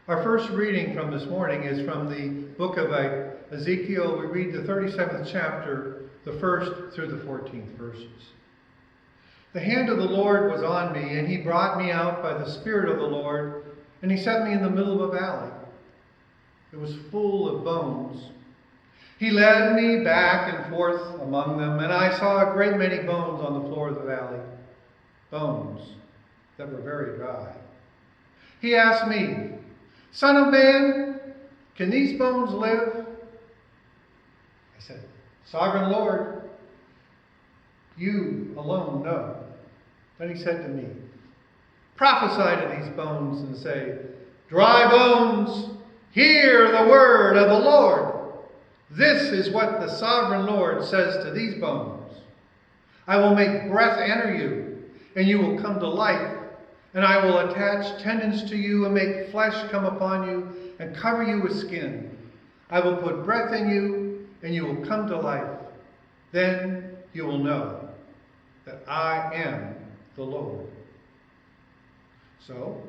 Our first reading from this morning is from the book of Ezekiel. We read the 37th chapter, the 1st through the 14th verses. The hand of the Lord was on me, and he brought me out by the Spirit of the Lord, and he set me in the middle of a valley. It was full of bones. He led me back and forth among them, and I saw a great many bones on the floor of the valley, bones that were very dry. He asked me, "Son of man, can these bones live?" I said, "Sovereign Lord, you alone know." Then he said to me, "Prophesy to these bones and say, 'Dry bones, hear the word of the Lord. This is what the sovereign Lord says to these bones. I will make breath enter you, and you will come to life. And I will attach tendons to you and make flesh come upon you and cover you with skin. I will put breath in you, and you will come to life. Then you will know that I am the Lord.'" So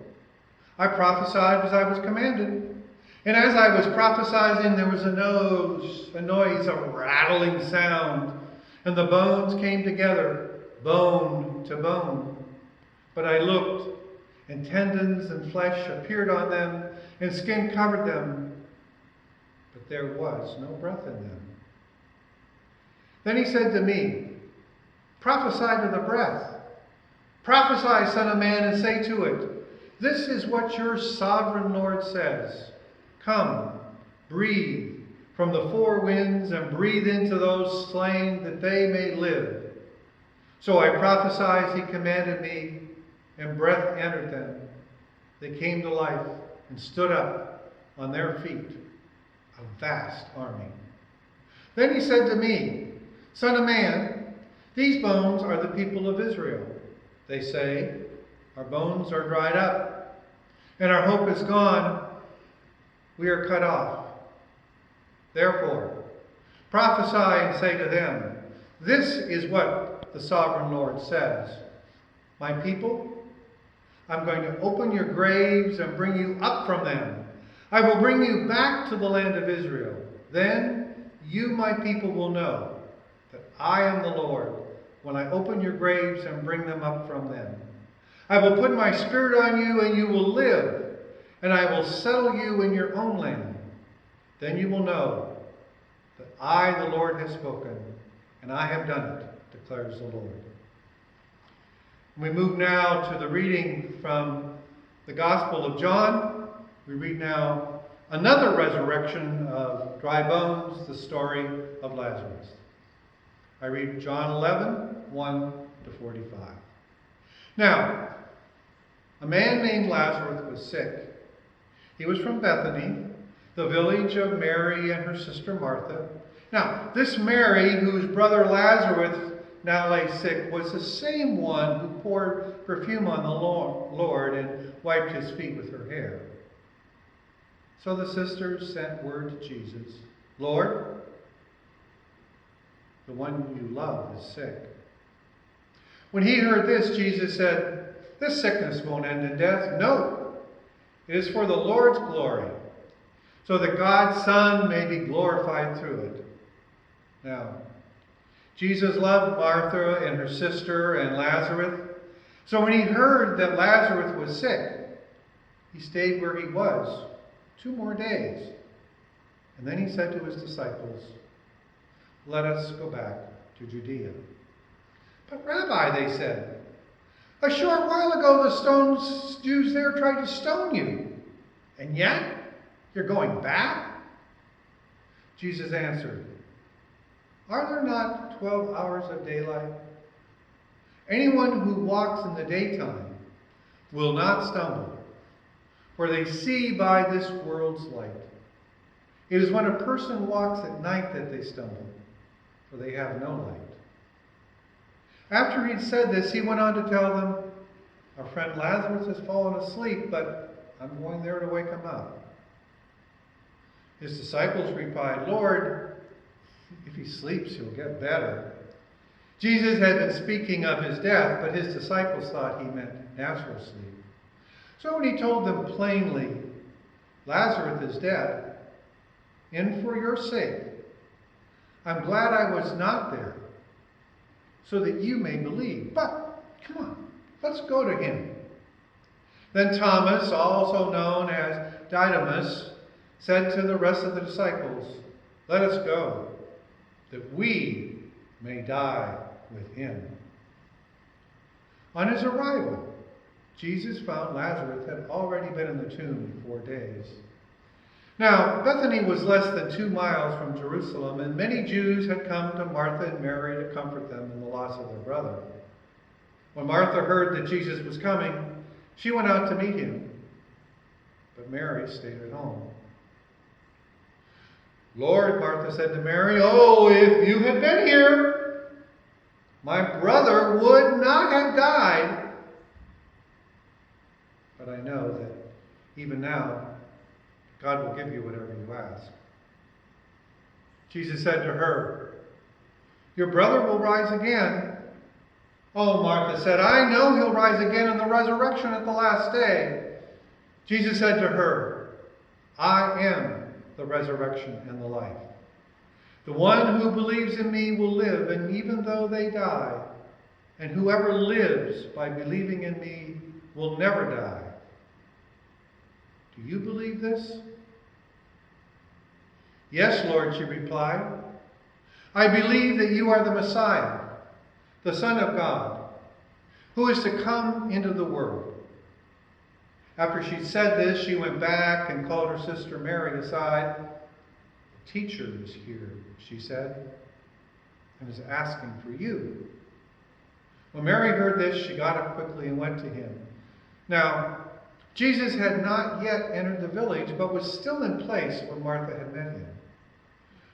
I prophesied as I was commanded. And as I was prophesying, there was a noise, a rattling sound, and the bones came together, bone to bone. But I looked, and tendons and flesh appeared on them, and skin covered them, but there was no breath in them. Then he said to me, "Prophesy to the breath. Prophesy, Son of Man, and say to it, 'This is what your sovereign Lord says. Come, breathe from the four winds and breathe into those slain that they may live.' So I prophesied as he commanded me, and breath entered them. They came to life and stood up on their feet, a vast army. Then he said to me, 'Son of man, these bones are the people of Israel. They say, our bones are dried up, and our hope is gone. We are cut off. Therefore, prophesy and say to them, this is what the sovereign Lord says. My people, I'm going to open your graves and bring you up from them. I will bring you back to the land of Israel. Then you, my people, will know that I am the Lord when I open your graves and bring them up from them. I will put my spirit on you and you will live, and I will settle you in your own land. Then you will know that I, the Lord, have spoken, and I have done it, declares the Lord. We move now to the reading from the Gospel of John. We read now another resurrection of dry bones, the story of Lazarus. I read John 11, 1 to 45. Now, a man named Lazarus was sick. He was from Bethany, the village of Mary and her sister Martha. Now, this Mary, whose brother Lazarus now lay sick, was the same one who poured perfume on the Lord and wiped his feet with her hair. So the sisters sent word to Jesus, Lord, the one you love is sick. When he heard this, Jesus said, this sickness won't end in death. No, it is for the Lord's glory, so that God's Son may be glorified through it. Now, Jesus loved Martha and her sister and Lazarus. So when he heard that Lazarus was sick, he stayed where he was 2 more days. And then he said to his disciples, let us go back to Judea. But Rabbi, they said, a short while ago the Jews there tried to stone you, and yet you're going back? Jesus answered, are there not 12 hours of daylight? Anyone who walks in the daytime will not stumble, for they see by this world's light. It is when a person walks at night that they stumble, for they have no light. After he'd said this, he went on to tell them, our friend Lazarus has fallen asleep, but I'm going there to wake him up. His disciples replied, Lord, if he sleeps, he'll get better. Jesus had been speaking of his death, but his disciples thought he meant natural sleep. So when he told them plainly, Lazarus is dead, and for your sake, I'm glad I was not there, so that you may believe. But, come on, let's go to him. Then Thomas, also known as Didymus, said to the rest of the disciples, let us go, that we may die with him. On his arrival, Jesus found Lazarus had already been in the tomb 4 days. Now, Bethany was less than 2 miles from Jerusalem, and many Jews had come to Martha and Mary to comfort them in the loss of their brother. When Martha heard that Jesus was coming, she went out to meet him, but Mary stayed at home. Lord, Martha said to Mary, oh, if you had been here, my brother would not have died. But I know that even now, God will give you whatever you ask. Jesus said to her, your brother will rise again. Oh, Martha said, I know he'll rise again in the resurrection at the last day. Jesus said to her, I am the resurrection and the life. The one who believes in me will live, and even though they die, and whoever lives by believing in me will never die. Do you believe this? Yes, Lord, she replied. I believe that you are the Messiah, the Son of God, who is to come into the world. After she said this, she went back and called her sister Mary aside. The teacher is here, she said, and is asking for you. When Mary heard this, she got up quickly and went to him. Now, Jesus had not yet entered the village, but was still in place when Martha had met him.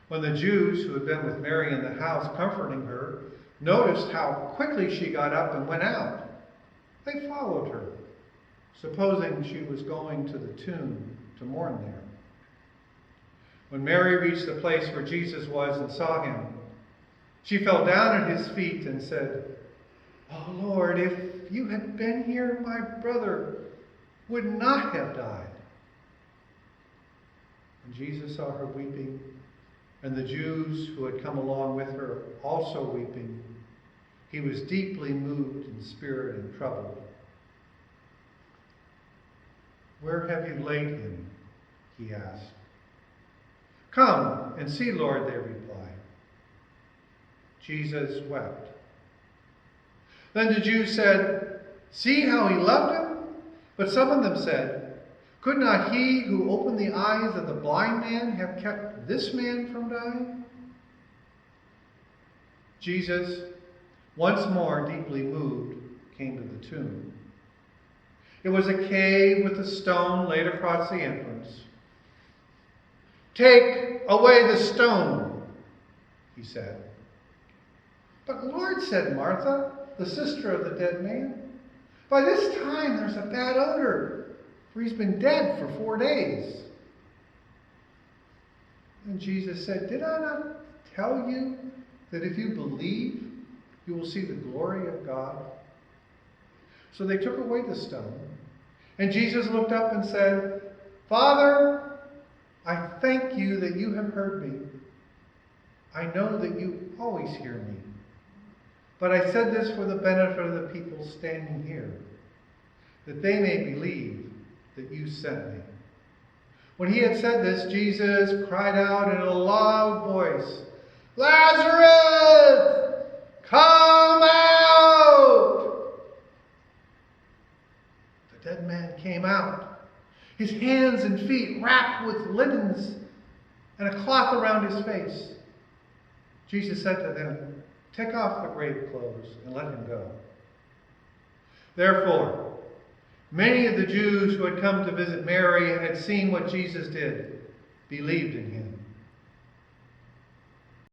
When the Jews who had been with Mary in the house comforting her noticed how quickly she got up and went out, they followed her, supposing she was going to the tomb to mourn there. When Mary reached the place where Jesus was and saw him, she fell down at his feet and said, oh, Lord, if you had been here, my brother would not have died. When Jesus saw her weeping, and the Jews who had come along with her also weeping, he was deeply moved in spirit and troubled. Where have you laid him? He asked. Come and see, Lord, they replied. Jesus wept. Then the Jews said, see how he loved him? But some of them said, could not he who opened the eyes of the blind man have kept this man from dying? Jesus, once more deeply moved, came to the tomb. It was a cave with a stone laid across the entrance. Take away the stone, he said. But Lord, said Martha, the sister of the dead man, by this time there's a bad odor, for he's been dead for 4 days. And Jesus said, did I not tell you that if you believe, you will see the glory of God? So they took away the stone, and Jesus looked up and said, Father, I thank you that you have heard me. I know that you always hear me. But I said this for the benefit of the people standing here, that they may believe that you sent me. When he had said this, Jesus cried out in a loud voice, Lazarus, come out! The dead man came out, his hands and feet wrapped with linens and a cloth around his face. Jesus said to them, take off the grave clothes and let him go. Therefore, many of the Jews who had come to visit Mary and had seen what Jesus did believed in him.